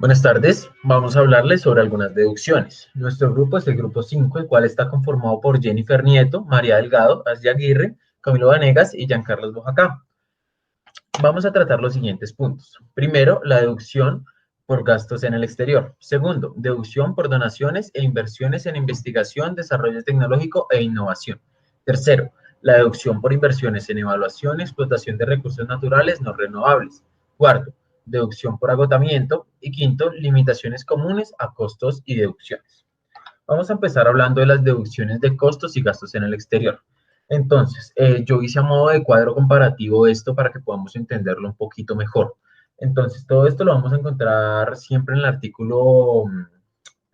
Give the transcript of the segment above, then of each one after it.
Buenas tardes, vamos a hablarles sobre algunas deducciones. Nuestro grupo es el grupo 5, el cual está conformado por Jennifer Nieto, María Delgado, Asya Aguirre, Camilo Vanegas y Giancarlos Bojacá. Vamos a tratar los siguientes puntos. Primero, la deducción por gastos en el exterior. Segundo, deducción por donaciones e inversiones en investigación, desarrollo tecnológico e innovación. Tercero, la deducción por inversiones en evaluación y explotación de recursos naturales no renovables. Cuarto, deducción por agotamiento. Y quinto, limitaciones comunes a costos y deducciones. Vamos a empezar hablando de las deducciones de costos y gastos en el exterior. Entonces, yo hice a modo de cuadro comparativo esto para que podamos entenderlo un poquito mejor. Entonces, todo esto lo vamos a encontrar siempre en el artículo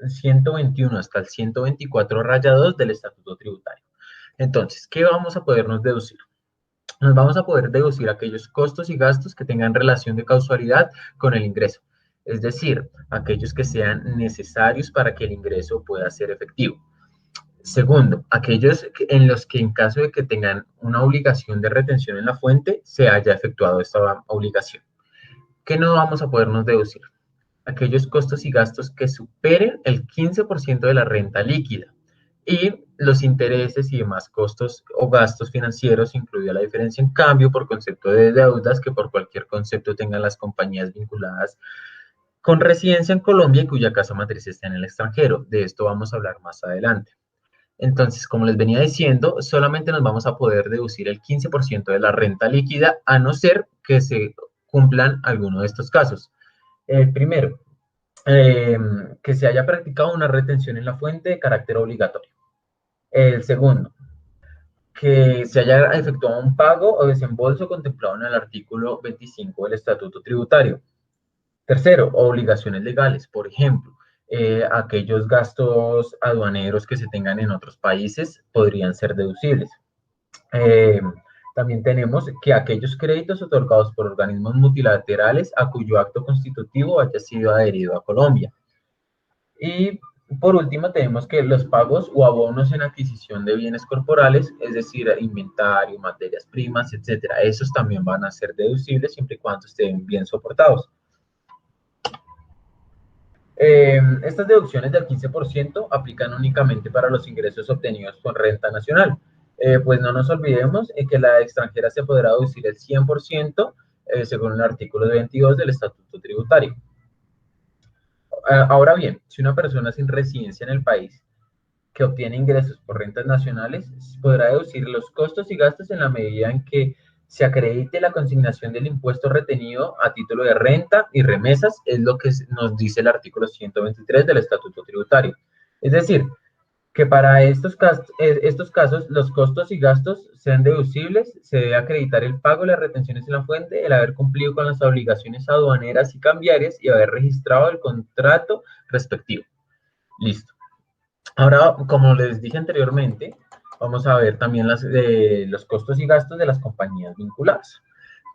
121 hasta el 124 raya 2 del Estatuto Tributario. Entonces, ¿qué vamos a podernos deducir? Nos vamos a poder deducir aquellos costos y gastos que tengan relación de causalidad con el ingreso, es decir, aquellos que sean necesarios para que el ingreso pueda ser efectivo. Segundo, aquellos en los que en caso de que tengan una obligación de retención en la fuente, se haya efectuado esta obligación. ¿Qué no vamos a podernos deducir? Aquellos costos y gastos que superen el 15% de la renta líquida y los intereses y demás costos o gastos financieros, incluida la diferencia en cambio por concepto de deudas que por cualquier concepto tengan las compañías vinculadas con residencia en Colombia y cuya casa matriz esté en el extranjero. De esto vamos a hablar más adelante. Entonces, como les venía diciendo, solamente nos vamos a poder deducir el 15% de la renta líquida, a no ser que se cumplan alguno de estos casos. El primero, que se haya practicado una retención en la fuente de carácter obligatorio. El segundo, que se haya efectuado un pago o desembolso contemplado en el artículo 25 del Estatuto Tributario. Tercero, obligaciones legales, por ejemplo, aquellos gastos aduaneros que se tengan en otros países podrían ser deducibles. Eh, También tenemos que aquellos créditos otorgados por organismos multilaterales a cuyo acto constitutivo haya sido adherido a Colombia. Y por último, tenemos que los pagos o abonos en adquisición de bienes corporales, es decir, inventario, materias primas, etcétera, esos también van a ser deducibles siempre y cuando estén bien soportados. Estas deducciones del 15% aplican únicamente para los ingresos obtenidos con renta nacional. Pues no nos olvidemos que la extranjera se podrá deducir el 100% según el artículo 22 del Estatuto Tributario. Ahora bien, si una persona sin residencia en el país que obtiene ingresos por rentas nacionales podrá deducir los costos y gastos en la medida en que se acredite la consignación del impuesto retenido a título de renta y remesas, es lo que nos dice el artículo 123 del Estatuto Tributario. Es decir, que para estos casos los costos y gastos sean deducibles, se debe acreditar el pago de las retenciones en la fuente, el haber cumplido con las obligaciones aduaneras y cambiarias y haber registrado el contrato respectivo. Listo. Ahora, como les dije anteriormente, vamos a ver también los costos y gastos de las compañías vinculadas.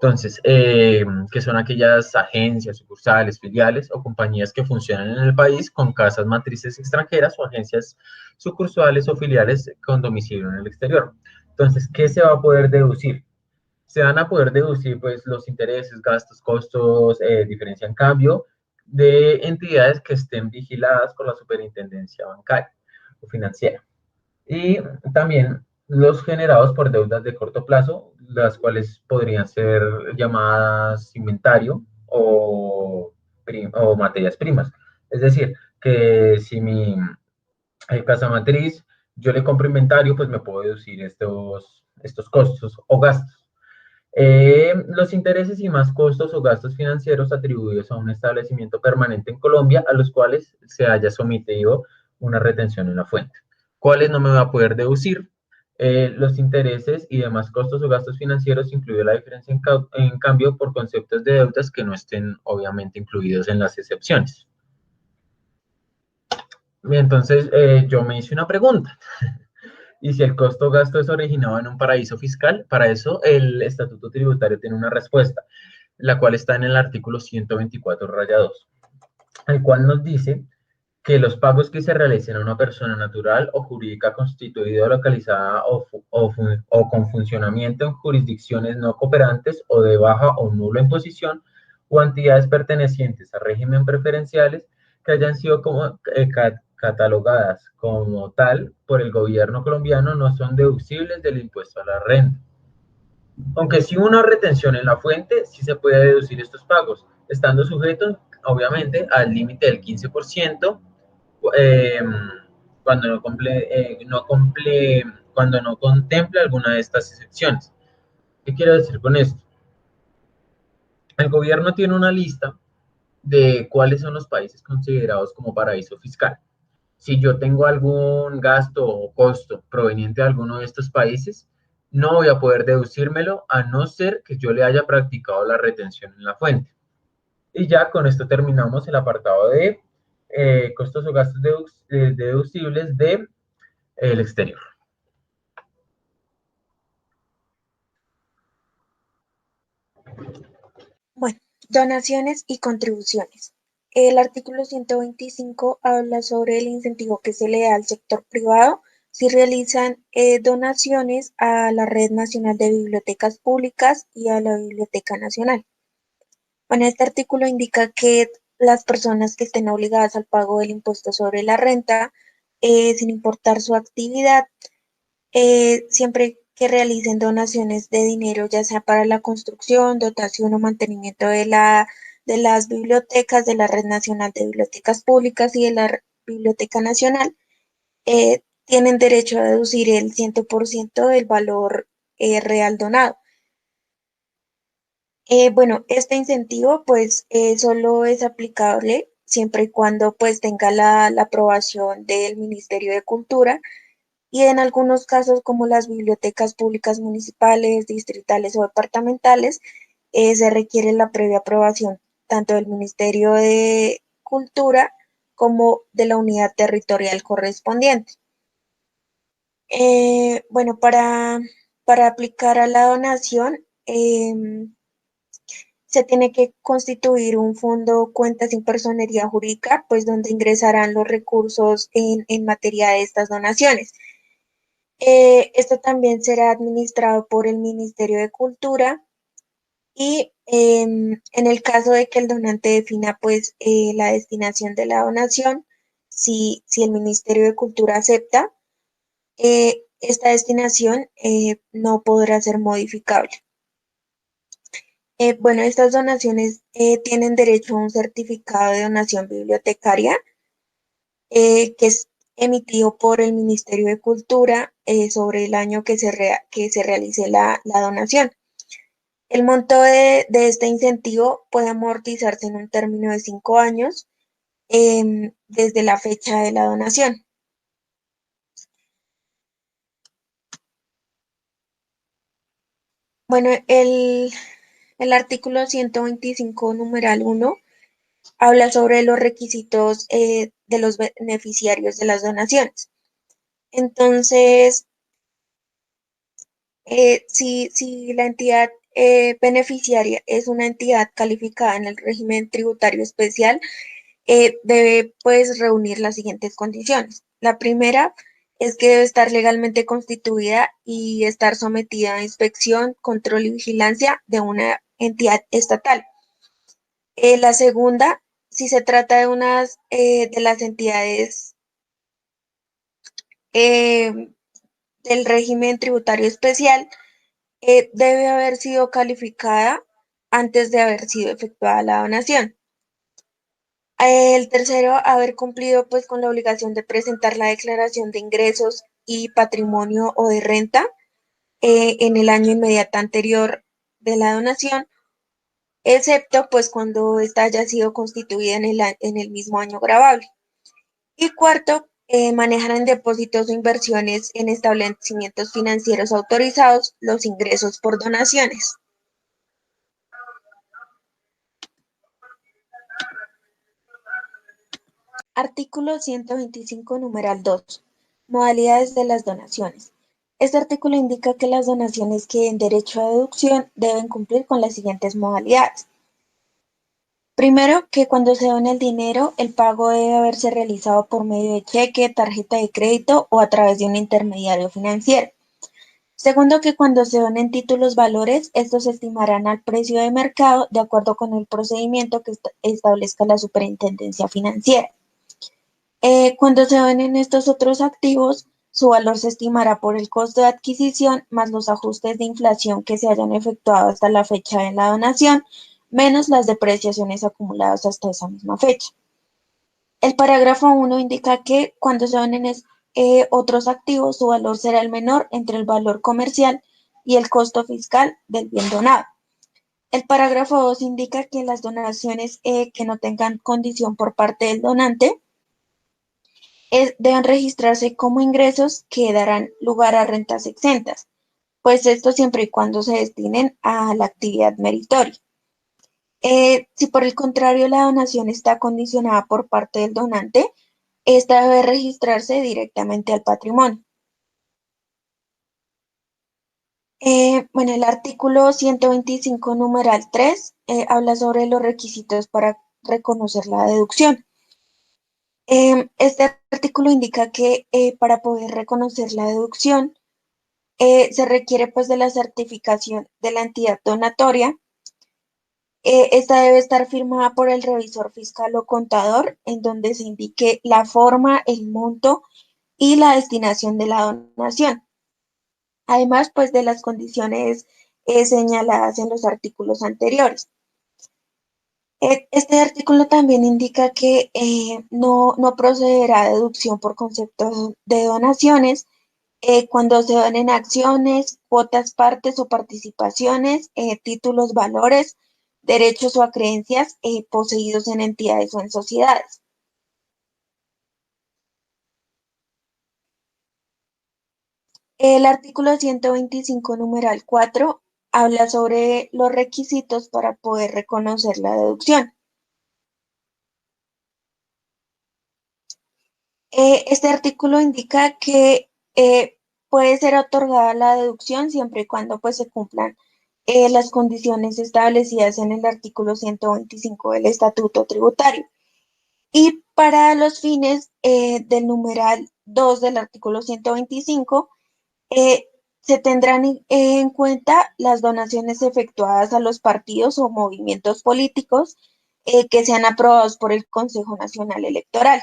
Entonces, que son aquellas agencias, sucursales, filiales o compañías que funcionan en el país con casas matrices extranjeras o agencias sucursales o filiales con domicilio en el exterior. Entonces, ¿qué se va a poder deducir? Se van a poder deducir pues los intereses, gastos, costos, diferencia en cambio de entidades que estén vigiladas por la superintendencia bancaria o financiera. Y también los generados por deudas de corto plazo, las cuales podrían ser llamadas inventario o materias primas. Es decir, que si mi casa matriz, yo le compro inventario, pues me puedo deducir estos costos o gastos. Los intereses y más costos o gastos financieros atribuidos a un establecimiento permanente en Colombia a los cuales se haya sometido una retención en la fuente. ¿Cuáles no me va a poder deducir? Los intereses y demás costos o gastos financieros, incluye la diferencia en cambio por conceptos de deudas que no estén obviamente incluidos en las excepciones. Entonces, yo me hice una pregunta. Y si el costo gasto es originado en un paraíso fiscal, para eso el Estatuto Tributario tiene una respuesta, la cual está en el artículo 124 raya 2, el cual nos dice que los pagos que se realicen a una persona natural o jurídica constituida o localizada o con funcionamiento en jurisdicciones no cooperantes o de baja o nula imposición o entidades pertenecientes a régimen preferenciales que hayan sido catalogadas como tal por el gobierno colombiano no son deducibles del impuesto a la renta. Aunque si hubo una retención en la fuente, sí se puede deducir estos pagos, estando sujetos, obviamente, al límite del 15%, eh, cuando cuando no contemple alguna de estas excepciones. ¿Qué quiero decir con esto? El gobierno tiene una lista de cuáles son los países considerados como paraíso fiscal. Si yo tengo algún gasto o costo proveniente de alguno de estos países, no voy a poder deducírmelo a no ser que yo le haya practicado la retención en la fuente. Y ya con esto terminamos el apartado de costos o gastos deducibles del exterior. Bueno, donaciones y contribuciones. El artículo 125 habla sobre el incentivo que se le da al sector privado si realizan donaciones a la Red Nacional de Bibliotecas Públicas y a la Biblioteca Nacional. Bueno, este artículo indica que las personas que estén obligadas al pago del impuesto sobre la renta, sin importar su actividad, siempre que realicen donaciones de dinero, ya sea para la construcción, dotación o mantenimiento de las bibliotecas, de la Red Nacional de Bibliotecas Públicas y de la Biblioteca Nacional, tienen derecho a deducir el 100% del valor real donado. Bueno, este incentivo pues solo es aplicable siempre y cuando pues tenga la aprobación del Ministerio de Cultura y en algunos casos como las bibliotecas públicas municipales, distritales o departamentales, se requiere la previa aprobación tanto del Ministerio de Cultura como de la unidad territorial correspondiente. Bueno, para aplicar a la donación, se tiene que constituir un fondo cuenta sin personería jurídica, pues donde ingresarán los recursos en materia de estas donaciones. Esto también será administrado por el Ministerio de Cultura y en el caso de que el donante defina pues la destinación de la donación, si el Ministerio de Cultura acepta, esta destinación no podrá ser modificable. Bueno, estas donaciones tienen derecho a un certificado de donación bibliotecaria que es emitido por el Ministerio de Cultura sobre el año que se realice la donación. El monto de este incentivo puede amortizarse en un término de 5 años desde la fecha de la donación. Bueno, el artículo 125, numeral 1, habla sobre los requisitos de los beneficiarios de las donaciones. Entonces, si la entidad beneficiaria es una entidad calificada en el régimen tributario especial, debe pues reunir las siguientes condiciones. La primera es que debe estar legalmente constituida y estar sometida a inspección, control y vigilancia de una entidad estatal. La segunda, si se trata de unas de las entidades del régimen tributario especial, debe haber sido calificada antes de haber sido efectuada la donación. El tercero, haber cumplido pues con la obligación de presentar la declaración de ingresos y patrimonio o de renta en el año inmediato anterior de la donación, excepto pues cuando ésta haya sido constituida en el mismo año gravable. Y cuarto, manejar en depósitos o inversiones en establecimientos financieros autorizados los ingresos por donaciones. Artículo 125, numeral 2. Modalidades de las donaciones. Este artículo indica que las donaciones que den derecho a deducción deben cumplir con las siguientes modalidades. Primero, que cuando se done el dinero, el pago debe haberse realizado por medio de cheque, tarjeta de crédito o a través de un intermediario financiero. Segundo, que cuando se donen títulos valores, estos se estimarán al precio de mercado de acuerdo con el procedimiento que establezca la Superintendencia Financiera. Cuando se donen estos otros activos, su valor se estimará por el costo de adquisición más los ajustes de inflación que se hayan efectuado hasta la fecha de la donación, menos las depreciaciones acumuladas hasta esa misma fecha. El parágrafo 1 indica que cuando se donen otros activos, su valor será el menor entre el valor comercial y el costo fiscal del bien donado. El parágrafo 2 indica que las donaciones que no tengan condición por parte del donante deben registrarse como ingresos que darán lugar a rentas exentas, pues esto siempre y cuando se destinen a la actividad meritoria. Si por el contrario la donación está condicionada por parte del donante, esta debe registrarse directamente al patrimonio. Bueno, el artículo 125, numeral 3, habla sobre los requisitos para reconocer la deducción. Este artículo indica que para poder reconocer la deducción, se requiere pues de la certificación de la entidad donatoria. Esta debe estar firmada por el revisor fiscal o contador, en donde se indique la forma, el monto y la destinación de la donación. Además, pues de las condiciones señaladas en los artículos anteriores. Este artículo también indica que no procederá a deducción por concepto de donaciones cuando se donen acciones, cuotas, partes o participaciones, títulos, valores, derechos o creencias poseídos en entidades o en sociedades. El artículo 125, numeral 4, habla sobre los requisitos para poder reconocer la deducción. Este artículo indica que puede ser otorgada la deducción siempre y cuando pues, se cumplan las condiciones establecidas en el artículo 125 del Estatuto Tributario. Y para los fines del numeral 2 del artículo 125, se tendrán en cuenta las donaciones efectuadas a los partidos o movimientos políticos que sean aprobados por el Consejo Nacional Electoral.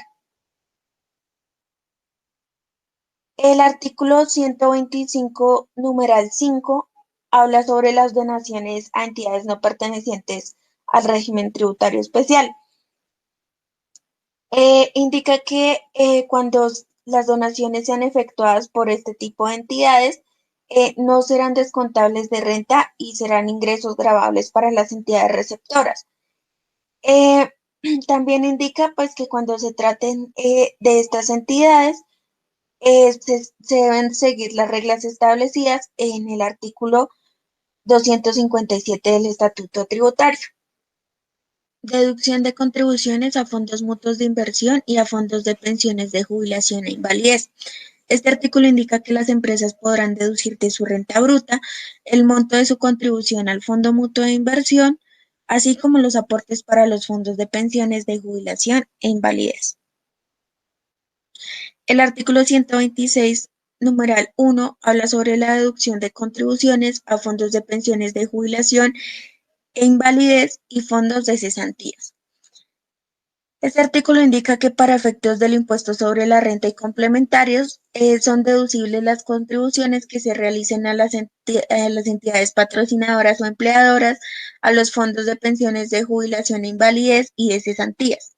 El artículo 125, numeral 5, habla sobre las donaciones a entidades no pertenecientes al régimen tributario especial. Indica que cuando las donaciones sean efectuadas por este tipo de entidades, no serán descontables de renta y serán ingresos gravables para las entidades receptoras. Eh, También indica pues que cuando se traten de estas entidades, se deben seguir las reglas establecidas en el artículo 257 del Estatuto Tributario. Deducción de contribuciones a fondos mutuos de inversión y a fondos de pensiones de jubilación e invalidez. Este artículo indica que las empresas podrán deducir de su renta bruta el monto de su contribución al fondo mutuo de inversión, así como los aportes para los fondos de pensiones de jubilación e invalidez. El artículo 126, numeral 1, habla sobre la deducción de contribuciones a fondos de pensiones de jubilación e invalidez y fondos de cesantías. Este artículo indica que para efectos del impuesto sobre la renta y complementarios son deducibles las contribuciones que se realicen a las entidades patrocinadoras o empleadoras, a los fondos de pensiones de jubilación e invalidez y de cesantías.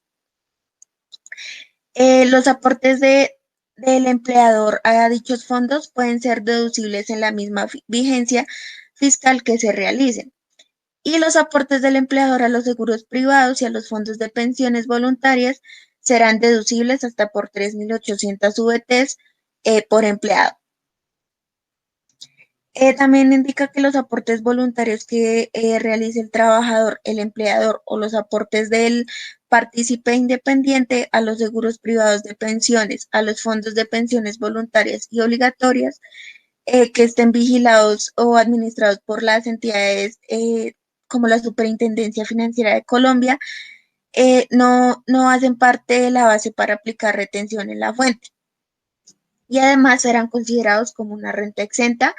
Los aportes del empleador a dichos fondos pueden ser deducibles en la misma vigencia fiscal que se realicen. Y los aportes del empleador a los seguros privados y a los fondos de pensiones voluntarias serán deducibles hasta por 3.800 VTs por empleado. También indica que los aportes voluntarios que realice el trabajador, el empleador o los aportes del partícipe independiente a los seguros privados de pensiones, a los fondos de pensiones voluntarias y obligatorias que estén vigilados o administrados por las entidades como la Superintendencia Financiera de Colombia, no hacen parte de la base para aplicar retención en la fuente. y además serán considerados como una renta exenta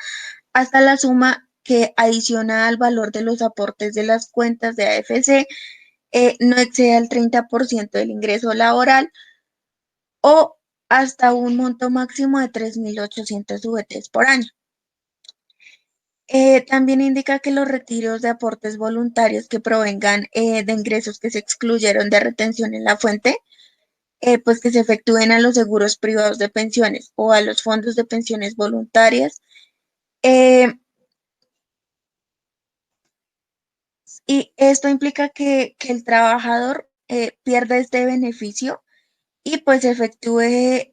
hasta la suma que adiciona al valor de los aportes de las cuentas de AFC no exceda el 30% del ingreso laboral o hasta un monto máximo de 3.800 VTs por año. También indica que los retiros de aportes voluntarios que provengan de ingresos que se excluyeron de retención en la fuente, pues que se efectúen a los seguros privados de pensiones o a los fondos de pensiones voluntarias. Eh, y esto implica que el trabajador pierda este beneficio y pues efectúe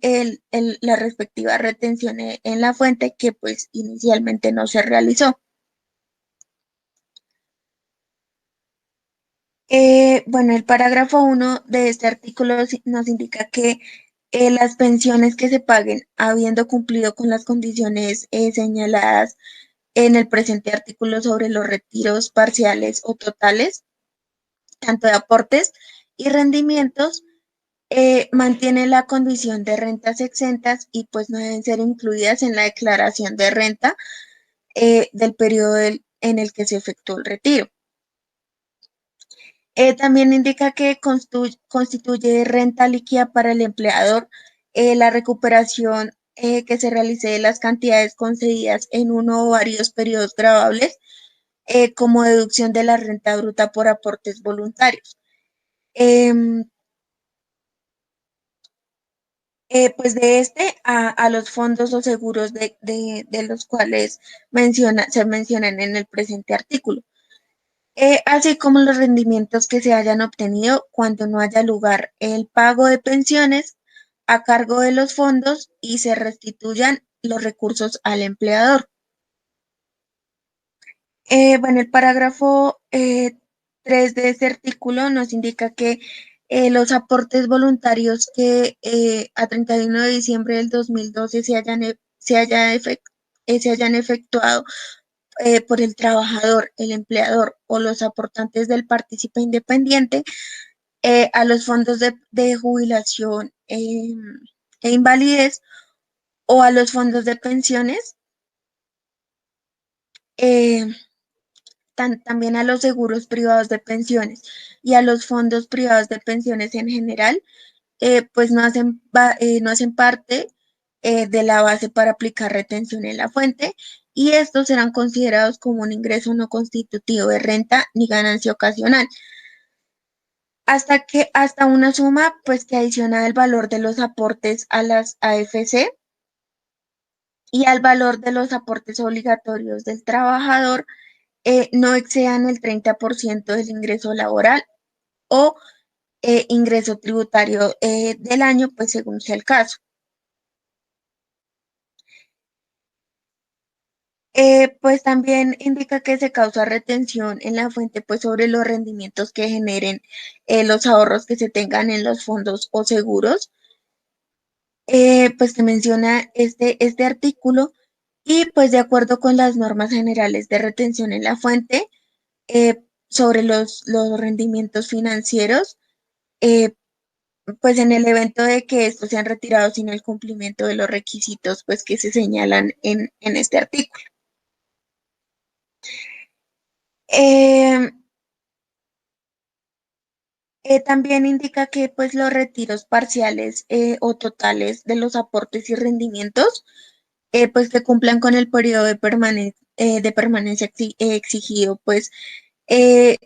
la respectiva retención en la fuente que pues inicialmente no se realizó. Bueno, el parágrafo 1 de este artículo nos indica que las pensiones que se paguen habiendo cumplido con las condiciones señaladas en el presente artículo sobre los retiros parciales o totales, tanto de aportes y rendimientos, mantiene la condición de rentas exentas y pues no deben ser incluidas en la declaración de renta del periodo en el que se efectuó el retiro. También indica que constituye renta líquida para el empleador la recuperación que se realice de las cantidades concedidas en uno o varios periodos grabables como deducción de la renta bruta por aportes voluntarios. Em, pues de este a los fondos o seguros de los cuales se mencionan en el presente artículo. Así como los rendimientos que se hayan obtenido cuando no haya lugar el pago de pensiones a cargo de los fondos y se restituyan los recursos al empleador. Bueno, el parágrafo 3 de este artículo nos indica que los aportes voluntarios que a 31 de diciembre del 2012 se hayan efectuado por el trabajador, el empleador o los aportantes del partícipe independiente a los fondos de jubilación e invalidez o a los fondos de pensiones, eh, también a los seguros privados de pensiones y a los fondos privados de pensiones en general, pues no hacen parte de la base para aplicar retención en la fuente y estos serán considerados como un ingreso no constitutivo de renta ni ganancia ocasional hasta una suma pues que adiciona el valor de los aportes a las AFC y al valor de los aportes obligatorios del trabajador no excedan el 30% del ingreso laboral o ingreso tributario del año, pues según sea el caso. Pues también indica que se causa retención en la fuente pues sobre los rendimientos que generen los ahorros que se tengan en los fondos o seguros, pues que menciona este artículo y pues de acuerdo con las normas generales de retención en la fuente sobre los rendimientos financieros, eh, pues en el evento de que estos sean retirados sin el cumplimiento de los requisitos pues que se señalan en este artículo. Eh, también indica que pues los retiros parciales o totales de los aportes y rendimientos pues que cumplan con el periodo de permanencia exigido pues eh,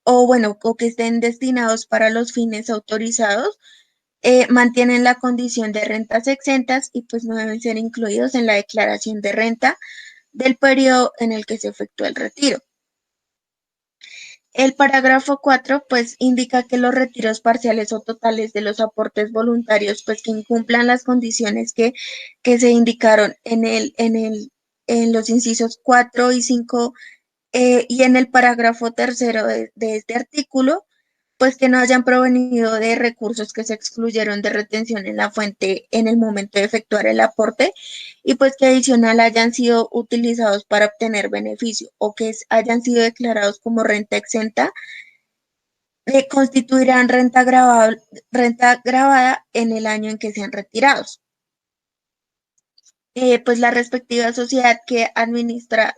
o bueno o que estén destinados para los fines autorizados mantienen la condición de rentas exentas y pues no deben ser incluidos en la declaración de renta del periodo en el que se efectúa el retiro. El parágrafo 4 pues indica que los retiros parciales o totales de los aportes voluntarios pues que incumplan las condiciones que se indicaron en los incisos 4 y 5 y en el parágrafo tercero de este artículo pues que no hayan provenido de recursos que se excluyeron de retención en la fuente en el momento de efectuar el aporte y pues que adicional hayan sido utilizados para obtener beneficio o que hayan sido declarados como renta exenta, constituirán renta grabada en el año en que sean retirados. pues la respectiva sociedad que administra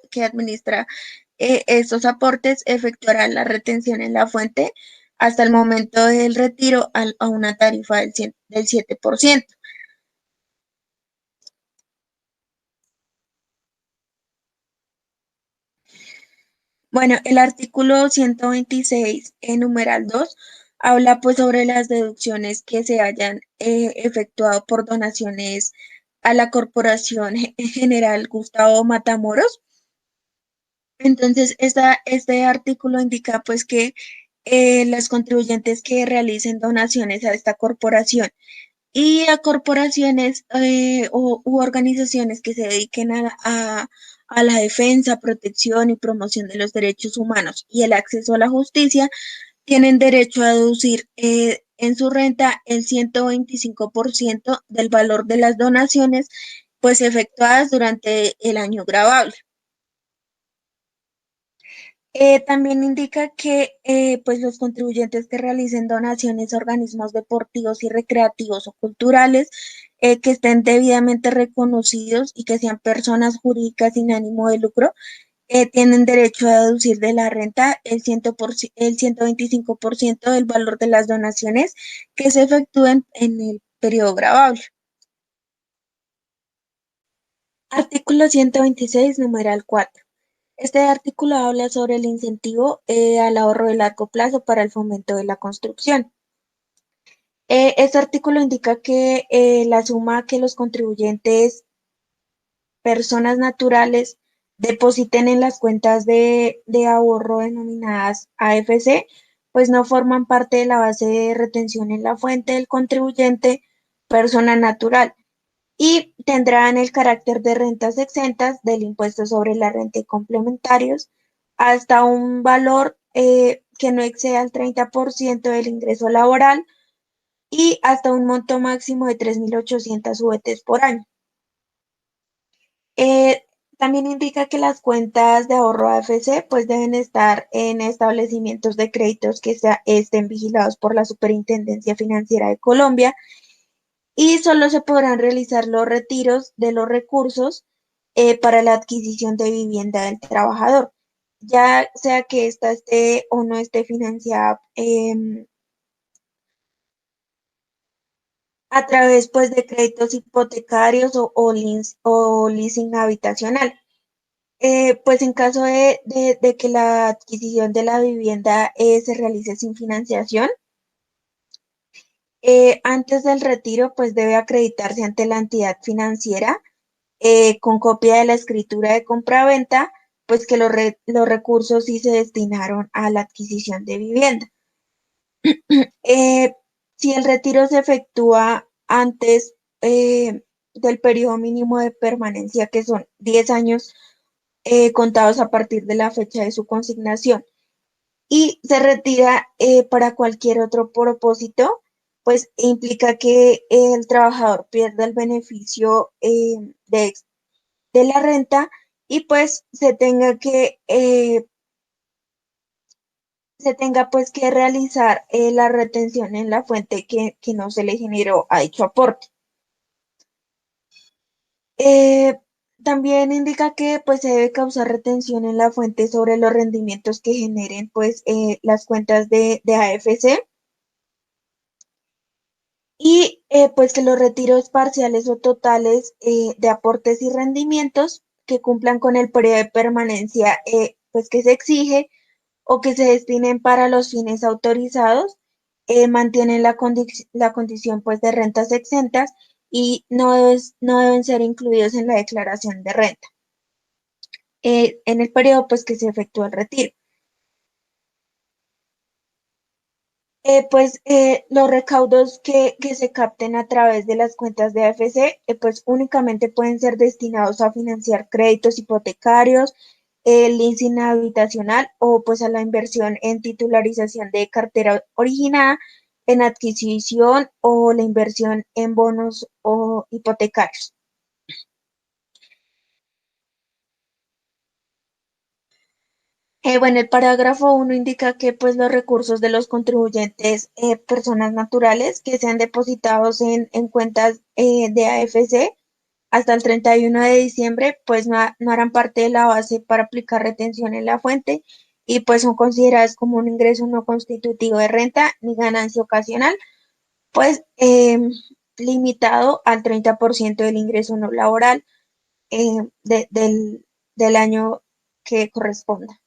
estos aportes efectuará la retención en la fuente hasta el momento del retiro a una tarifa del 7%. Bueno, el artículo 126, en numeral 2, habla pues sobre las deducciones que se hayan efectuado por donaciones a la Corporación General Gustavo Matamoros. Entonces, este artículo indica pues que los contribuyentes que realicen donaciones a esta corporación y a corporaciones u organizaciones que se dediquen a la defensa, protección y promoción de los derechos humanos y el acceso a la justicia, tienen derecho a deducir en su renta el 125% del valor de las donaciones pues efectuadas durante el año gravable. También indica que pues los contribuyentes que realicen donaciones a organismos deportivos y recreativos o culturales que estén debidamente reconocidos y que sean personas jurídicas sin ánimo de lucro, tienen derecho a deducir de la renta el 125% del valor de las donaciones que se efectúen en el periodo gravable. Artículo 126, numeral 4. Este artículo habla sobre el incentivo al ahorro de largo plazo para el fomento de la construcción. Este artículo indica que la suma que los contribuyentes, personas naturales, depositen en las cuentas de ahorro denominadas AFC, pues no forman parte de la base de retención en la fuente del contribuyente, persona natural, y tendrán el carácter de rentas exentas del impuesto sobre la renta y complementarios hasta un valor que no exceda el 30% del ingreso laboral y hasta un monto máximo de 3.800 UETs por año. Eh, También indica que las cuentas de ahorro AFC pues deben estar en establecimientos de créditos que estén vigilados por la Superintendencia Financiera de Colombia y solo se podrán realizar los retiros de los recursos para la adquisición de vivienda del trabajador, ya sea que ésta esté o no esté financiada a través pues de créditos hipotecarios o leasing habitacional. Pues en caso de que la adquisición de la vivienda se realice sin financiación, antes del retiro pues debe acreditarse ante la entidad financiera con copia de la escritura de compraventa, pues que los recursos sí se destinaron a la adquisición de vivienda. Eh, si el retiro se efectúa antes del periodo mínimo de permanencia, que son 10 años contados a partir de la fecha de su consignación, y se retira para cualquier otro propósito, pues implica que el trabajador pierda el beneficio de la renta y pues se tenga pues que realizar la retención en la fuente que no se le generó a dicho aporte. Eh, También indica que pues se debe causar retención en la fuente sobre los rendimientos que generen pues las cuentas de AFC y pues que los retiros parciales o totales de aportes y rendimientos que cumplan con el periodo de permanencia pues que se exige o que se destinen para los fines autorizados, mantienen la condición pues de rentas exentas y no deben ser incluidos en la declaración de renta en el periodo pues que se efectúa el retiro. Los recaudos que se capten a través de las cuentas de AFC, pues únicamente pueden ser destinados a financiar créditos hipotecarios, el leasing habitacional o pues a la inversión en titularización de cartera originada, en adquisición o la inversión en bonos o hipotecarios. Bueno, el parágrafo 1 indica que pues los recursos de los contribuyentes, personas naturales que sean depositados en cuentas de AFC, hasta el 31 de diciembre, pues no harán parte de la base para aplicar retención en la fuente y pues son consideradas como un ingreso no constitutivo de renta ni ganancia ocasional, pues limitado al 30% del ingreso no laboral del año que corresponda.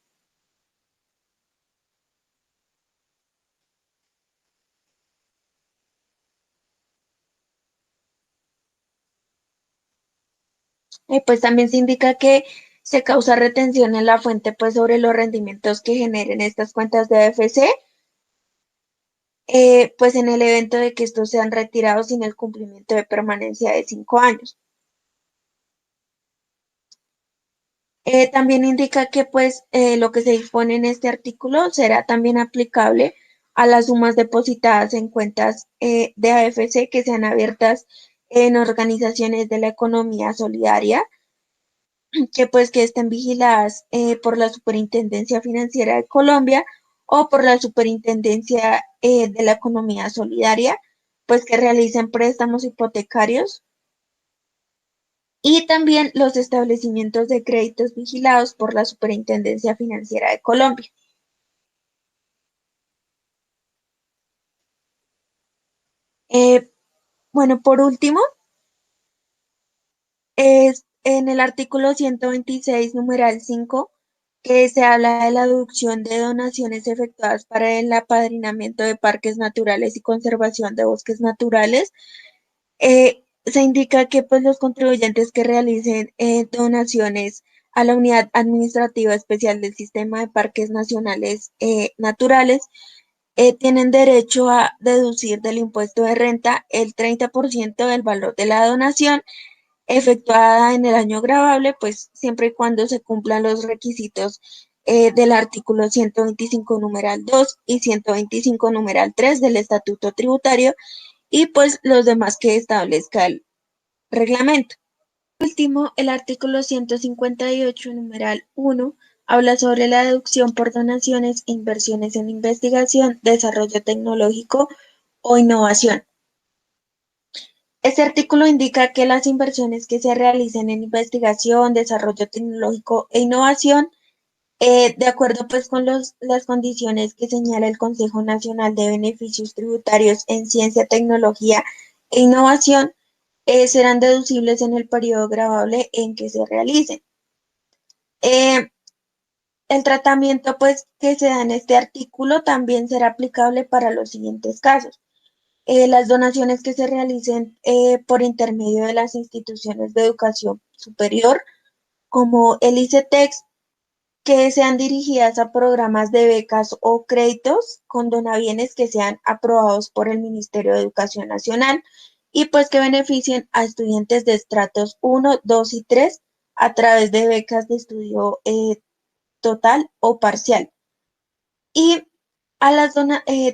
Pues también se indica que se causa retención en la fuente pues sobre los rendimientos que generen estas cuentas de AFC, pues en el evento de que estos sean retirados sin el cumplimiento de permanencia de 5 años. También indica que pues lo que se dispone en este artículo será también aplicable a las sumas depositadas en cuentas de AFC que sean abiertas en organizaciones de la economía solidaria, que pues que estén vigiladas por la Superintendencia Financiera de Colombia o por la Superintendencia de la Economía Solidaria, pues que realicen préstamos hipotecarios y también los establecimientos de créditos vigilados por la Superintendencia Financiera de Colombia. Eh, bueno, por último, es en el artículo 126, numeral 5, que se habla de la deducción de donaciones efectuadas para el apadrinamiento de parques naturales y conservación de bosques naturales. Se indica que pues, los contribuyentes que realicen donaciones a la Unidad Administrativa Especial del Sistema de Parques Nacionales Naturales tienen derecho a deducir del impuesto de renta el 30% del valor de la donación efectuada en el año gravable, pues siempre y cuando se cumplan los requisitos del artículo 125 numeral 2 y 125 numeral 3 del Estatuto Tributario y pues los demás que establezca el reglamento. Por último, el artículo 158 numeral 1 habla sobre la deducción por donaciones e inversiones en investigación, desarrollo tecnológico o innovación. Este artículo indica que las inversiones que se realicen en investigación, desarrollo tecnológico e innovación, de acuerdo pues con las condiciones que señala el Consejo Nacional de Beneficios Tributarios en Ciencia, Tecnología e Innovación, serán deducibles en el periodo gravable en que se realicen. Eh, el tratamiento pues que se da en este artículo también será aplicable para los siguientes casos. Las donaciones que se realicen por intermedio de las instituciones de educación superior, como el ICETEX, que sean dirigidas a programas de becas o créditos con donavienes que sean aprobados por el Ministerio de Educación Nacional y pues que beneficien a estudiantes de estratos 1, 2 y 3 a través de becas de estudio total o parcial. Y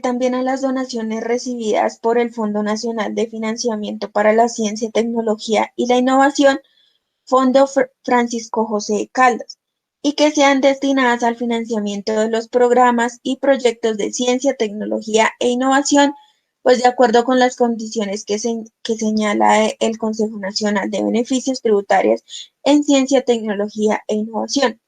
también a las donaciones recibidas por el Fondo Nacional de Financiamiento para la Ciencia, Tecnología y la Innovación, Fondo Francisco José Caldas, y que sean destinadas al financiamiento de los programas y proyectos de ciencia, tecnología e innovación, pues de acuerdo con las condiciones que señala el Consejo Nacional de Beneficios Tributarios en Ciencia, Tecnología e Innovación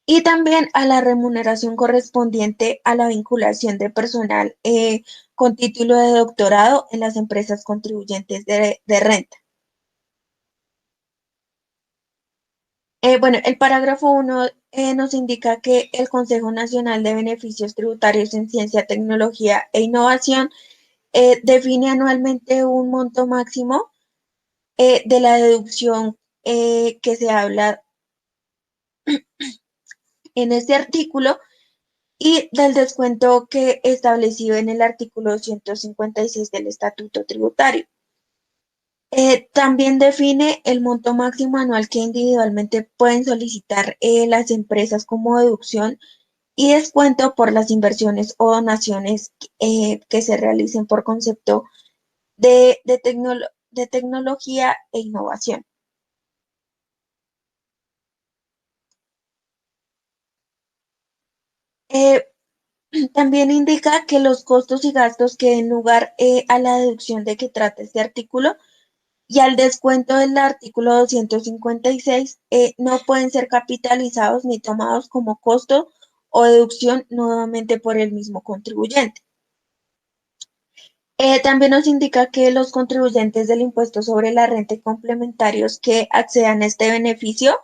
y también a la remuneración correspondiente a la vinculación de personal con título de doctorado en las empresas contribuyentes de renta. Bueno, el parágrafo 1 nos indica que el Consejo Nacional de Beneficios Tributarios en Ciencia, Tecnología e Innovación define anualmente un monto máximo de la deducción que se habla en este artículo y del descuento que establecido en el artículo 156 del Estatuto Tributario. También define el monto máximo anual que individualmente pueden solicitar las empresas como deducción y descuento por las inversiones o donaciones que se realicen por concepto de tecnología e innovación. Eh, También indica que los costos y gastos que den lugar a la deducción de que trata este artículo y al descuento del artículo 256, no pueden ser capitalizados ni tomados como costo o deducción nuevamente por el mismo contribuyente. También nos indica que los contribuyentes del impuesto sobre la renta y complementarios que accedan a este beneficio,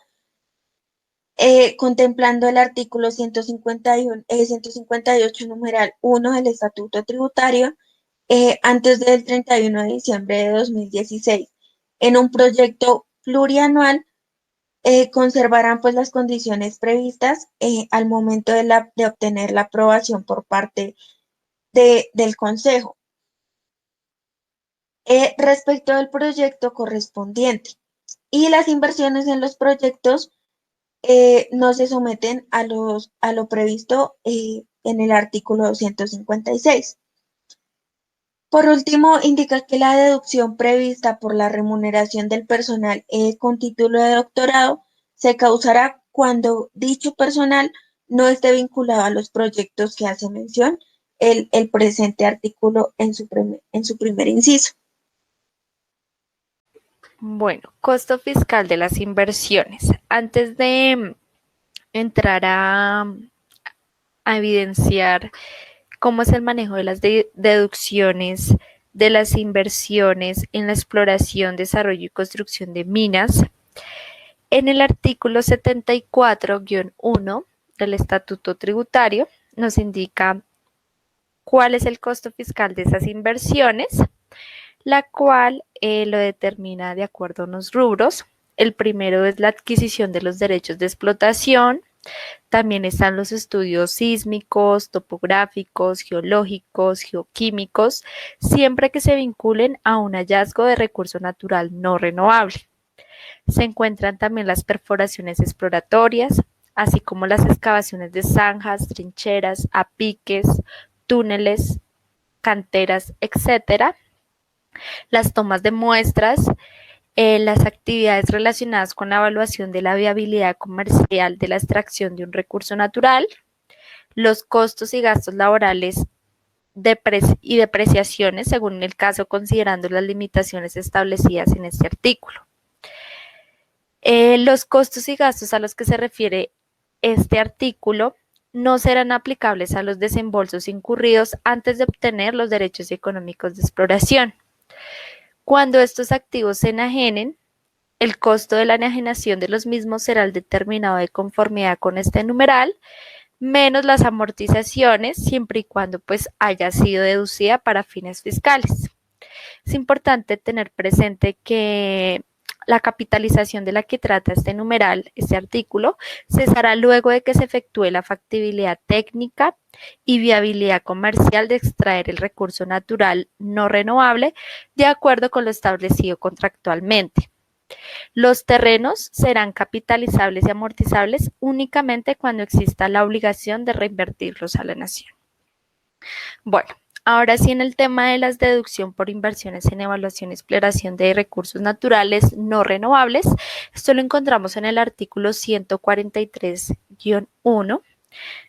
contemplando el artículo 158, numeral 1 del Estatuto Tributario, antes del 31 de diciembre de 2016, en un proyecto plurianual, conservarán pues las condiciones previstas al momento de obtener la aprobación por parte del Consejo. Respecto al proyecto correspondiente, y las inversiones en los proyectos no se someten a lo previsto en el artículo 256. Por último, indica que la deducción prevista por la remuneración del personal con título de doctorado se causará cuando dicho personal no esté vinculado a los proyectos que hace mención el presente artículo en su primer inciso. Bueno, costo fiscal de las inversiones. Antes de entrar a evidenciar cómo es el manejo de las deducciones de las inversiones en la exploración, desarrollo y construcción de minas, en el artículo 74-1 del Estatuto Tributario nos indica cuál es el costo fiscal de esas inversiones, la cual lo determina de acuerdo a unos rubros. El primero es la adquisición de los derechos de explotación. También están los estudios sísmicos, topográficos, geológicos, geoquímicos, siempre que se vinculen a un hallazgo de recurso natural no renovable. Se encuentran también las perforaciones exploratorias, así como las excavaciones de zanjas, trincheras, apiques, túneles, canteras, etcétera. Las tomas de muestras, las actividades relacionadas con la evaluación de la viabilidad comercial de la extracción de un recurso natural, los costos y gastos laborales y depreciaciones, según el caso, considerando las limitaciones establecidas en este artículo. Los costos y gastos a los que se refiere este artículo no serán aplicables a los desembolsos incurridos antes de obtener los derechos económicos de exploración. Cuando estos activos se enajenen, el costo de la enajenación de los mismos será el determinado de conformidad con este numeral, menos las amortizaciones, siempre y cuando pues haya sido deducida para fines fiscales. Es importante tener presente que la capitalización de la que trata este numeral, este artículo, cesará luego de que se efectúe la factibilidad técnica y viabilidad comercial de extraer el recurso natural no renovable de acuerdo con lo establecido contractualmente. Los terrenos serán capitalizables y amortizables únicamente cuando exista la obligación de reinvertirlos a la nación. Bueno, ahora sí, en el tema de las deducción por inversiones en evaluación y exploración de recursos naturales no renovables, esto lo encontramos en el artículo 143-1.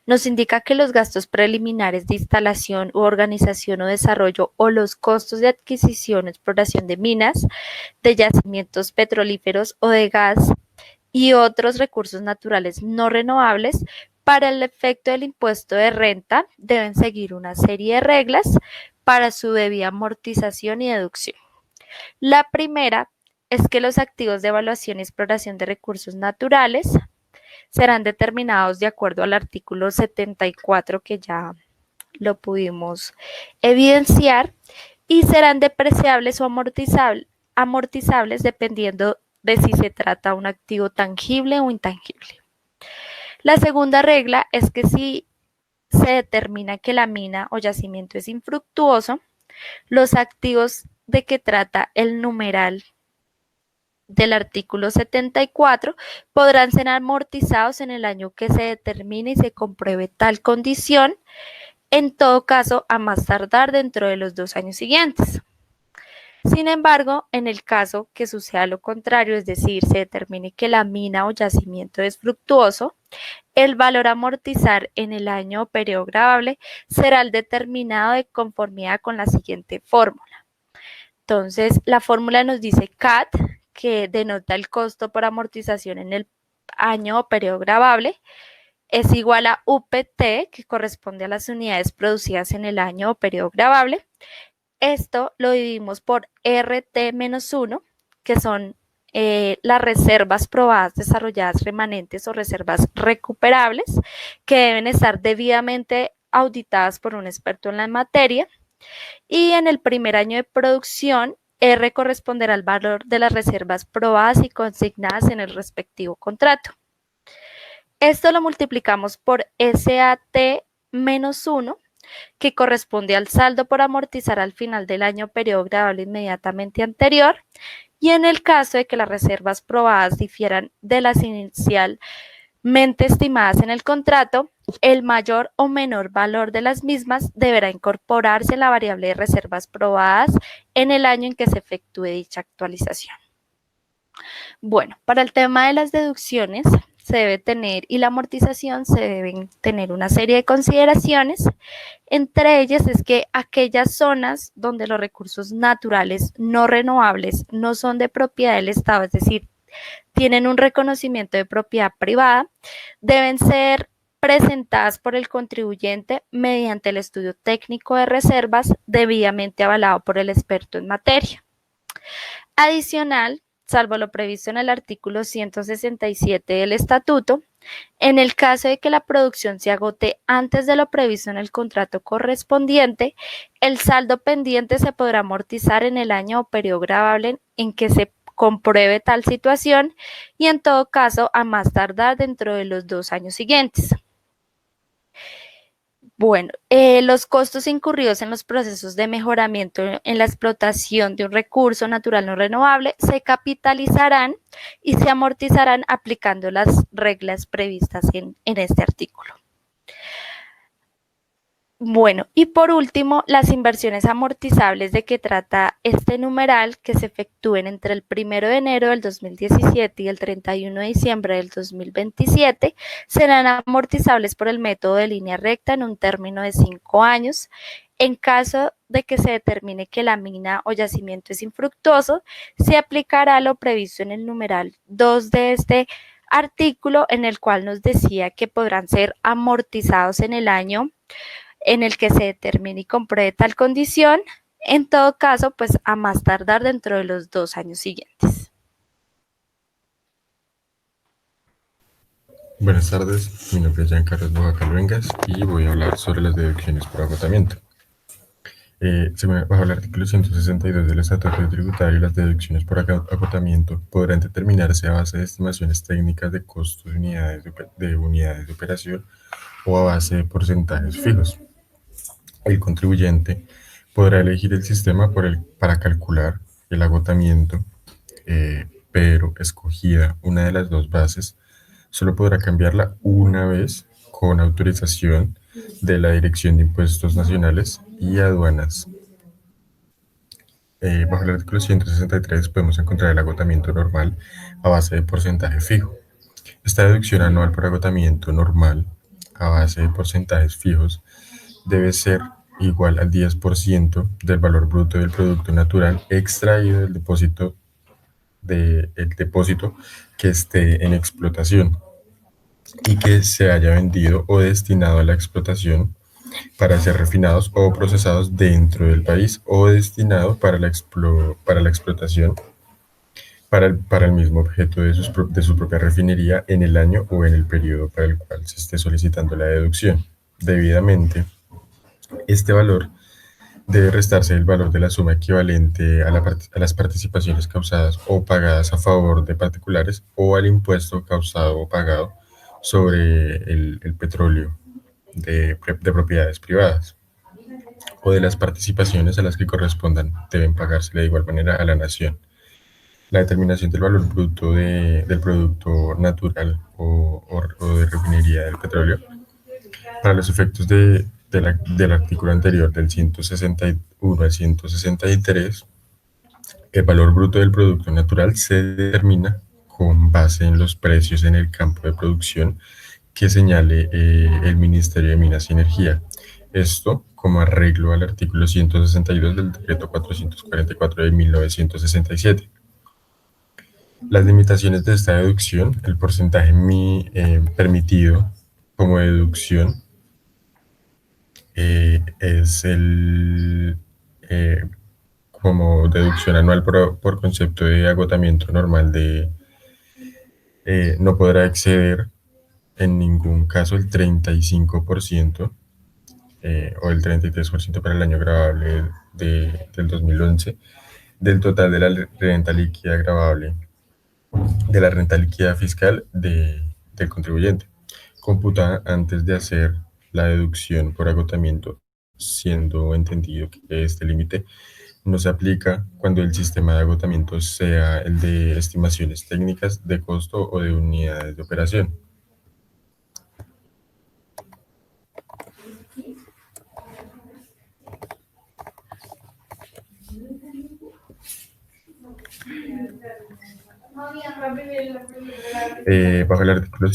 Nos indica que los gastos preliminares de instalación u organización o desarrollo o los costos de adquisición o exploración de minas, de yacimientos petrolíferos o de gas y otros recursos naturales no renovables para el efecto del impuesto de renta deben seguir una serie de reglas para su debida amortización y deducción. La primera es que los activos de evaluación y exploración de recursos naturales serán determinados de acuerdo al artículo 74 que ya lo pudimos evidenciar y serán depreciables o amortizables dependiendo de si se trata de un activo tangible o intangible. La segunda regla es que si se determina que la mina o yacimiento es infructuoso, los activos de que trata el numeral del artículo 74 podrán ser amortizados en el año que se determine y se compruebe tal condición, en todo caso a más tardar dentro de los 2 años siguientes. Sin embargo, en el caso que suceda lo contrario, es decir, se determine que la mina o yacimiento es fructuoso, el valor a amortizar en el año o periodo gravable será el determinado de conformidad con la siguiente fórmula. Entonces, la fórmula nos dice CAT, que denota el costo por amortización en el año o periodo gravable, es igual a UPT, que corresponde a las unidades producidas en el año o periodo gravable. Esto lo dividimos por RT-1, que son las reservas probadas, desarrolladas, remanentes o reservas recuperables, que deben estar debidamente auditadas por un experto en la materia. Y en el primer año de producción, R corresponderá al valor de las reservas probadas y consignadas en el respectivo contrato. Esto lo multiplicamos por SAT-1, que corresponde al saldo por amortizar al final del año periodo gravable inmediatamente anterior, y en el caso de que las reservas probadas difieran de las inicialmente estimadas en el contrato, el mayor o menor valor de las mismas deberá incorporarse en la variable de reservas probadas en el año en que se efectúe dicha actualización. Bueno, para el tema de las deducciones se debe tener y la amortización se deben tener una serie de consideraciones. Entre ellas es que aquellas zonas donde los recursos naturales no renovables no son de propiedad del Estado, es decir, tienen un reconocimiento de propiedad privada, deben ser presentadas por el contribuyente mediante el estudio técnico de reservas debidamente avalado por el experto en materia. Adicional, salvo lo previsto en el artículo 167 del Estatuto, en el caso de que la producción se agote antes de lo previsto en el contrato correspondiente, el saldo pendiente se podrá amortizar en el año o periodo gravable en que se compruebe tal situación y en todo caso a más tardar dentro de los 2 años siguientes. Bueno, los costos incurridos en los procesos de mejoramiento en la explotación de un recurso natural no renovable se capitalizarán y se amortizarán aplicando las reglas previstas en este artículo. Bueno, y por último, las inversiones amortizables de que trata este numeral que se efectúen entre el 1 de enero del 2017 y el 31 de diciembre del 2027 serán amortizables por el método de línea recta en un término de 5 años. En caso de que se determine que la mina o yacimiento es infructuoso, se aplicará lo previsto en el numeral 2 de este artículo, en el cual nos decía que podrán ser amortizados en el año en el que se determine y compruebe tal condición, en todo caso, pues a más tardar dentro de los 2 años siguientes. Buenas tardes, mi nombre es Giancarlos Bojaca Luengas y voy a hablar sobre las deducciones por agotamiento. Bajo el artículo 162 del Estatuto Tributario, las deducciones por agotamiento podrán determinarse a base de estimaciones técnicas de costos de unidades de operación o a base de porcentajes fijos. El contribuyente podrá elegir el sistema para calcular el agotamiento, pero escogida una de las dos bases, solo podrá cambiarla una vez con autorización de la Dirección de Impuestos Nacionales y Aduanas. Bajo el artículo 163 podemos encontrar el agotamiento normal a base de porcentaje fijo. Esta deducción anual por agotamiento normal a base de porcentajes fijos debe ser igual al 10% del valor bruto del producto natural extraído del depósito que esté en explotación y que se haya vendido o destinado a la explotación para ser refinados o procesados dentro del país o destinado para la explotación para el mismo objeto de su propia refinería en el año o en el periodo para el cual se esté solicitando la deducción. Debidamente, este valor debe restarse del valor de la suma equivalente a las participaciones causadas o pagadas a favor de particulares o al impuesto causado o pagado sobre el petróleo de propiedades privadas o de las participaciones a las que correspondan deben pagarse de igual manera a la nación. La determinación del valor bruto del producto natural o de refinería del petróleo para los efectos del artículo anterior del 161 al 163, el valor bruto del producto natural se determina con base en los precios en el campo de producción que señale el Ministerio de Minas y Energía. Esto como arreglo al artículo 162 del decreto 444 de 1967. Las limitaciones de esta deducción, el porcentaje permitido como deducción es como deducción anual por concepto de agotamiento normal no podrá exceder en ningún caso el 35% o el 33% para el año gravable del 2011 del total de la renta líquida gravable, de la renta líquida fiscal del contribuyente, computada antes de hacer la deducción por agotamiento, siendo entendido que este límite no se aplica cuando el sistema de agotamiento sea el de estimaciones técnicas de costo o de unidades de operación. Bajo el artículo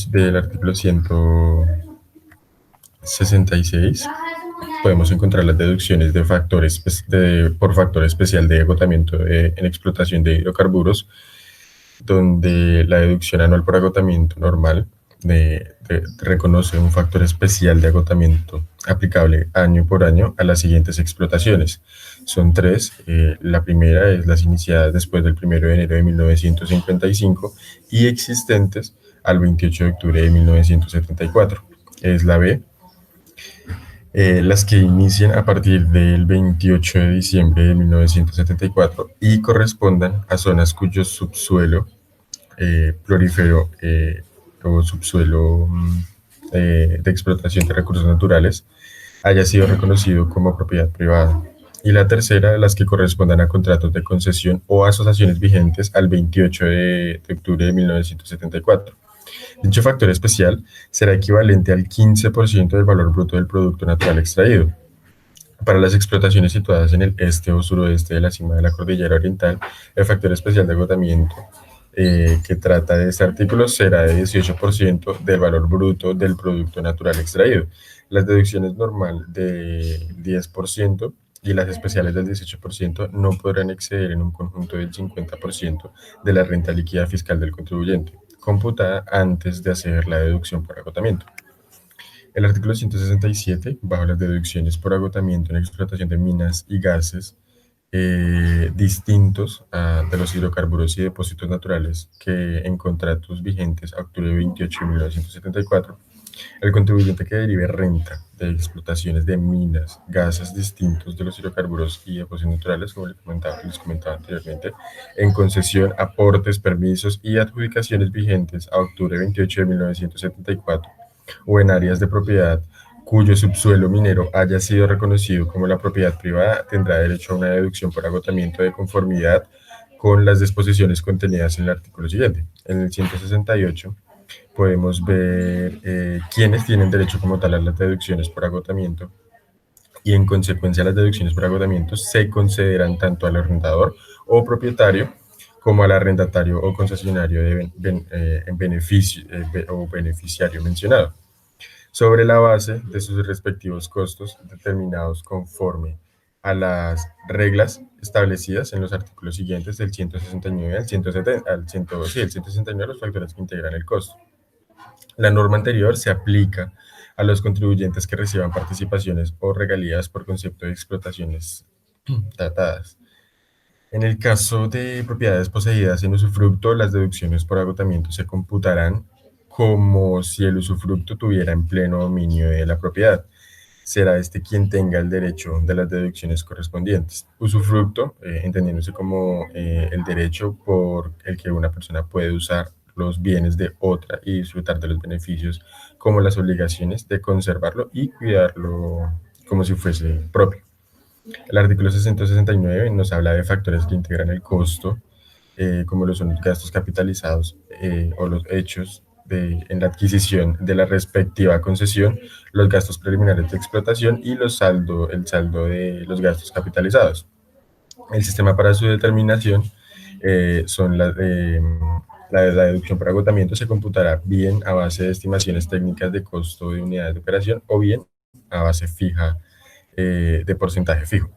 166 podemos encontrar las deducciones de factores por factor especial de agotamiento en explotación de hidrocarburos, donde la deducción anual por agotamiento normal reconoce un factor especial de agotamiento aplicable año por año a las siguientes explotaciones. Son tres. La primera es las iniciadas después del 1 de enero de 1955 y existentes al 28 de octubre de 1974. Es la B. Las que inician a partir del 28 de diciembre de 1974 y correspondan a zonas cuyo subsuelo florífero o subsuelo de explotación de recursos naturales haya sido reconocido como propiedad privada. Y la tercera, las que correspondan a contratos de concesión o asociaciones vigentes al 28 de octubre de 1974. Dicho factor especial será equivalente al 15% del valor bruto del producto natural extraído. Para las explotaciones situadas en el este o suroeste de la cima de la cordillera oriental, el factor especial de agotamiento que trata de este artículo será de 18% del valor bruto del producto natural extraído. Las deducciones normal de 10% y las especiales del 18% no podrán exceder en un conjunto del 50% de la renta líquida fiscal del contribuyente, computada antes de hacer la deducción por agotamiento. El artículo 167, bajo las deducciones por agotamiento en explotación de minas y gases distintos de los hidrocarburos y depósitos naturales que en contratos vigentes a octubre 28 de 1974, el contribuyente que derive renta de explotaciones de minas, gases distintos de los hidrocarburos y depósitos naturales, como les comentaba anteriormente, en concesión, aportes, permisos y adjudicaciones vigentes a octubre 28 de 1974 o en áreas de propiedad cuyo subsuelo minero haya sido reconocido como la propiedad privada, tendrá derecho a una deducción por agotamiento de conformidad con las disposiciones contenidas en el artículo siguiente. En el 168 podemos ver quiénes tienen derecho como tal a las deducciones por agotamiento y en consecuencia las deducciones por agotamiento se concederán tanto al arrendador o propietario como al arrendatario o concesionario o beneficiario mencionado, sobre la base de sus respectivos costos determinados conforme a las reglas establecidas en los artículos siguientes del 169 al 170, el 169 los factores que integran el costo. La norma anterior se aplica a los contribuyentes que reciban participaciones o regalías por concepto de explotaciones tratadas. En el caso de propiedades poseídas en usufructo, las deducciones por agotamiento se computarán como si el usufructo tuviera en pleno dominio de la propiedad. Será este quien tenga el derecho de las deducciones correspondientes. Usufructo, entendiéndose como el derecho por el que una persona puede usar los bienes de otra y disfrutar de los beneficios, como las obligaciones de conservarlo y cuidarlo como si fuese propio. El artículo 669 nos habla de factores que integran el costo, como lo son los gastos capitalizados o los hechos en la adquisición de la respectiva concesión, los gastos preliminares de explotación y el saldo de los gastos capitalizados. El sistema para su determinación son la deducción por agotamiento se computará bien a base de estimaciones técnicas de costo de unidades de operación o bien a base fija de porcentaje fijo.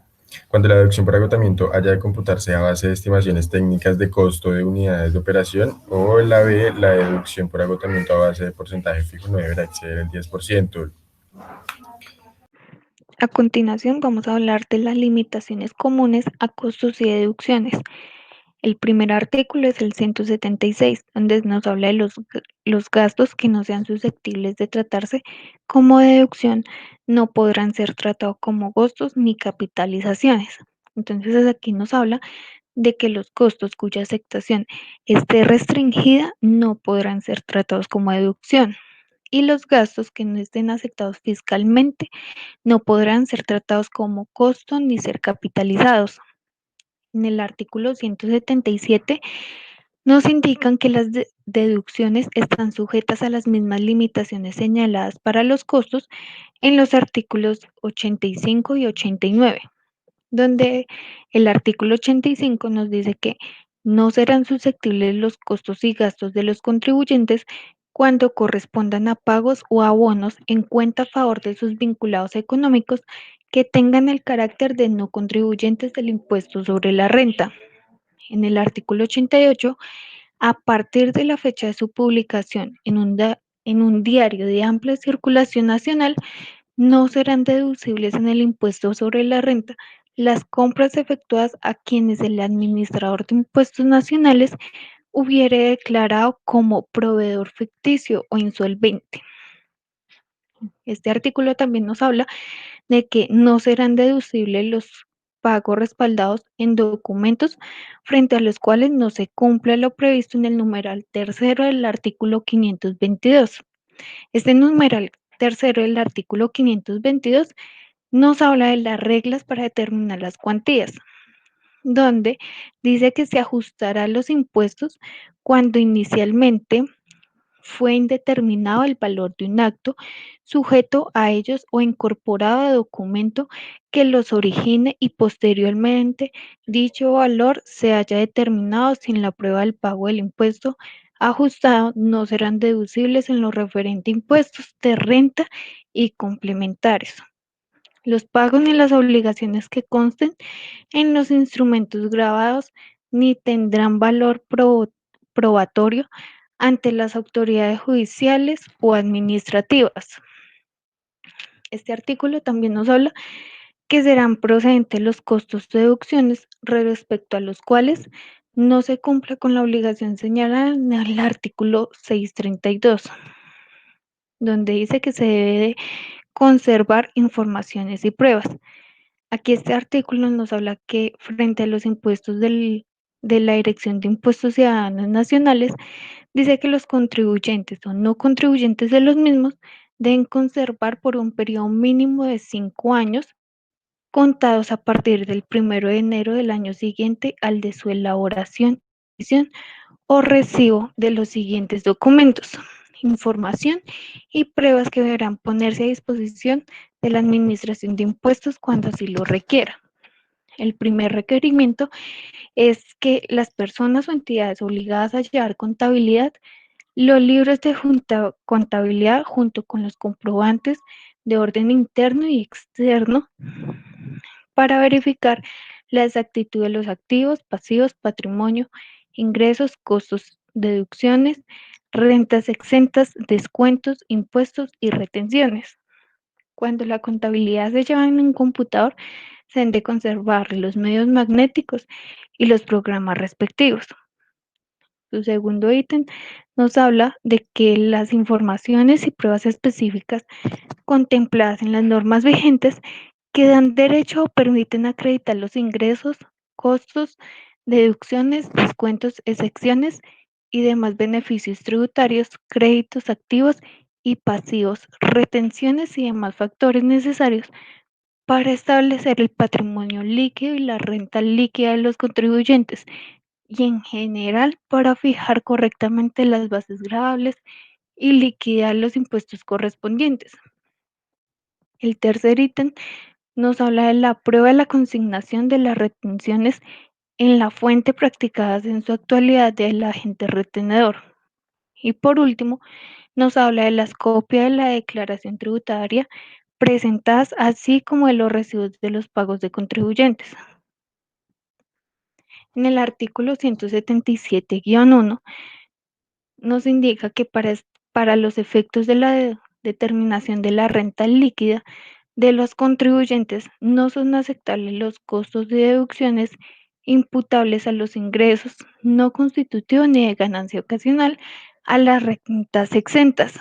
Cuando la deducción por agotamiento haya de computarse a base de estimaciones técnicas de costo de unidades de operación, o la B, la deducción por agotamiento a base de porcentaje fijo no deberá exceder el 10%. A continuación vamos a hablar de las limitaciones comunes a costos y deducciones. El primer artículo es el 176, donde nos habla de los gastos que no sean susceptibles de tratarse como deducción, no podrán ser tratados como costos ni capitalizaciones. Entonces aquí nos habla de que los costos cuya aceptación esté restringida no podrán ser tratados como deducción, y los gastos que no estén aceptados fiscalmente no podrán ser tratados como costo ni ser capitalizados. En el artículo 177 nos indican que las deducciones están sujetas a las mismas limitaciones señaladas para los costos en los artículos 85 y 89, donde el artículo 85 nos dice que no serán susceptibles los costos y gastos de los contribuyentes cuando correspondan a pagos o abonos en cuenta a favor de sus vinculados económicos que tengan el carácter de no contribuyentes del impuesto sobre la renta. En el artículo 88, a partir de la fecha de su publicación en un diario de amplia circulación nacional, no serán deducibles en el impuesto sobre la renta las compras efectuadas a quienes el administrador de impuestos nacionales hubiere declarado como proveedor ficticio o insolvente. Este artículo también nos habla de que no serán deducibles los pagos respaldados en documentos frente a los cuales no se cumple lo previsto en el numeral tercero del artículo 522. Este numeral tercero del artículo 522 nos habla de las reglas para determinar las cuantías, donde dice que se ajustará los impuestos cuando inicialmente fue indeterminado el valor de un acto sujeto a ellos o incorporado a documento que los origine y posteriormente dicho valor se haya determinado sin la prueba del pago del impuesto ajustado, no serán deducibles en lo referente a impuestos de renta y complementarios. Los pagos ni las obligaciones que consten en los instrumentos grabados ni tendrán valor probatorio ante las autoridades judiciales o administrativas. Este artículo también nos habla que serán procedentes los costos de deducciones respecto a los cuales no se cumpla con la obligación señalada en el artículo 632, donde dice que se debe de conservar informaciones y pruebas. Aquí este artículo nos habla que frente a los impuestos de la Dirección de Impuestos Ciudadanos Nacionales, dice que los contribuyentes o no contribuyentes de los mismos deben conservar por un periodo mínimo de 5 años, contados a partir del 1 de enero del año siguiente al de su elaboración o recibo de los siguientes documentos, información y pruebas que deberán ponerse a disposición de la Administración de Impuestos cuando así lo requiera. El primer requerimiento es que las personas o entidades obligadas a llevar contabilidad, los libros de contabilidad junto con los comprobantes de orden interno y externo para verificar la exactitud de los activos, pasivos, patrimonio, ingresos, costos, deducciones, rentas exentas, descuentos, impuestos y retenciones. Cuando la contabilidad se lleva en un computador, se han de conservar los medios magnéticos y los programas respectivos. Su segundo ítem nos habla de que las informaciones y pruebas específicas contempladas en las normas vigentes que dan derecho o permiten acreditar los ingresos, costos, deducciones, descuentos, excepciones y demás beneficios tributarios, créditos activos y pasivos, retenciones y demás factores necesarios para establecer el patrimonio líquido y la renta líquida de los contribuyentes y en general para fijar correctamente las bases gravables y liquidar los impuestos correspondientes. El tercer ítem nos habla de la prueba de la consignación de las retenciones en la fuente practicadas en su actualidad del agente retenedor. Y por último, nos habla de las copias de la declaración tributaria presentadas, así como de los recibos de los pagos de contribuyentes. En el artículo 177-1 nos indica que para los efectos de la determinación de la renta líquida de los contribuyentes no son aceptables los costos de deducciones imputables a los ingresos no constitutivos ni de ganancia ocasional a las rentas exentas.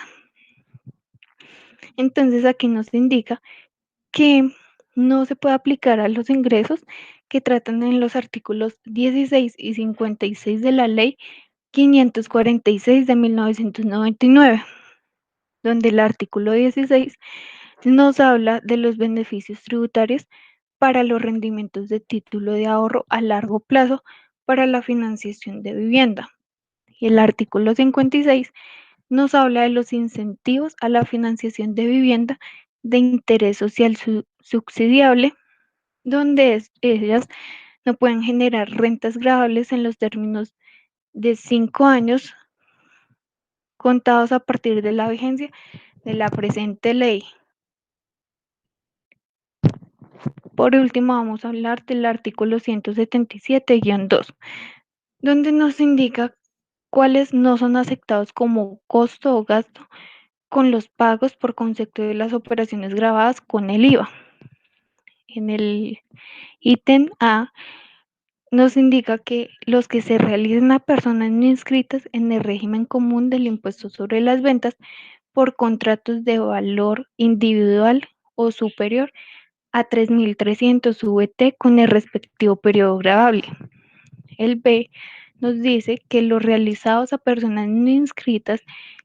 Entonces aquí nos indica que no se puede aplicar a los ingresos que tratan en los artículos 16 y 56 de la Ley 546 de 1999, donde el artículo 16 nos habla de los beneficios tributarios para los rendimientos de título de ahorro a largo plazo para la financiación de vivienda. Y el artículo 56 nos habla de los incentivos a la financiación de vivienda de interés social subsidiable, donde ellas no pueden generar rentas gravables en los términos de 5 años contados a partir de la vigencia de la presente ley. Por último, vamos a hablar del artículo 177-2, donde nos indica cuáles no son aceptados como costo o gasto con los pagos por concepto de las operaciones grabadas con el IVA. En el ítem A nos indica que los que se realicen a personas no inscritas en el régimen común del impuesto sobre las ventas por contratos de valor individual o superior a 3.300 VT con el respectivo periodo gravable. El B nos dice que los realizados a personas no inscritas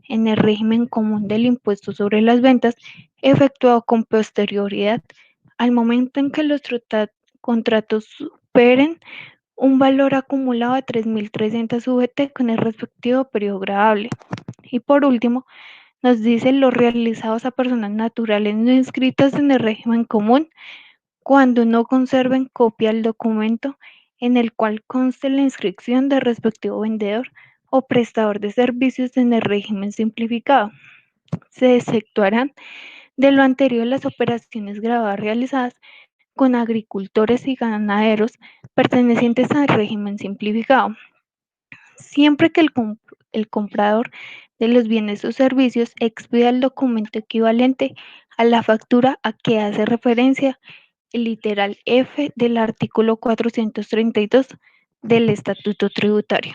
en el régimen común del impuesto sobre las ventas efectuado con posterioridad al momento en que los contratos superen un valor acumulado de 3.300 VT con el respectivo periodo gravable. Y por último, nos dice los realizados a personas naturales no inscritas en el régimen común cuando no conserven copia del documento en el cual conste la inscripción del respectivo vendedor o prestador de servicios en el régimen simplificado. Se exceptuarán de lo anterior las operaciones grabadas realizadas con agricultores y ganaderos pertenecientes al régimen simplificado, siempre que el comprador de los bienes o servicios expida el documento equivalente a la factura a que hace referencia el literal F del artículo 432 del Estatuto Tributario.